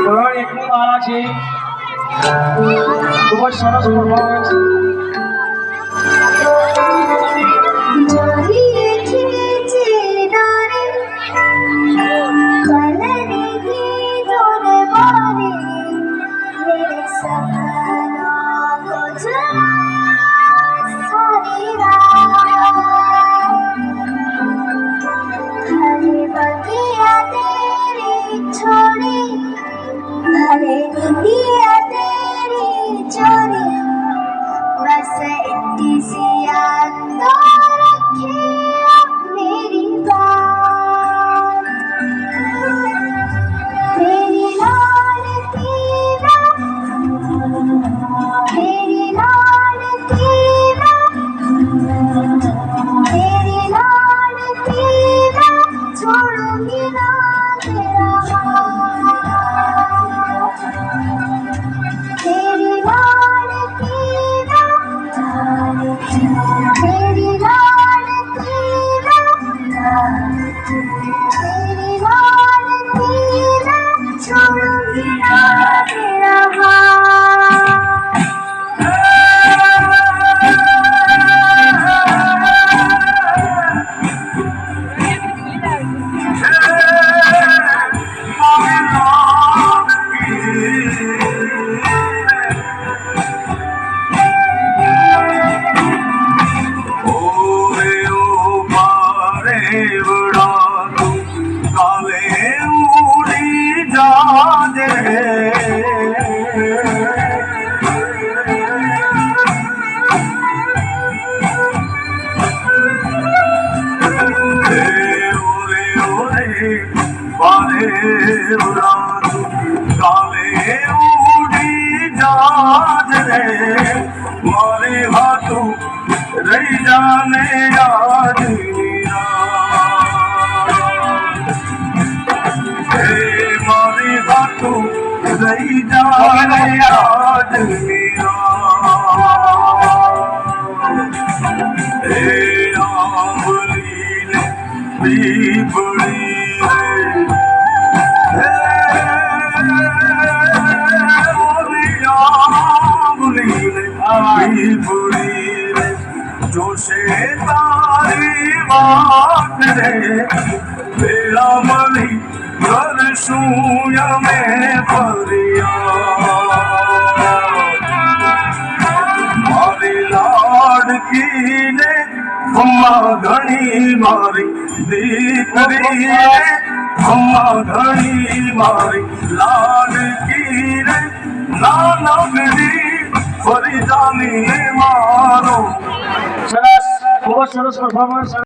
ધોરણ 1 ની બાળા છે, ખૂબ જ સરસ પરફોર્મન્સ. काले उड़ी जाज रे मारे हाथों रही जाने याद मारे हाथों रही जाने याद बड़ी जोशे तारी बात रे तेरा मली घर सूया में परिया मारी लाडकी ने अम्मा घणी मारी दीकरी ने अम्मा घणी मारी लाडकी ने नाना मेरी फरी जानी मारो. સરસ, ખૂબ જ સરસ પરફોર્મન્સ.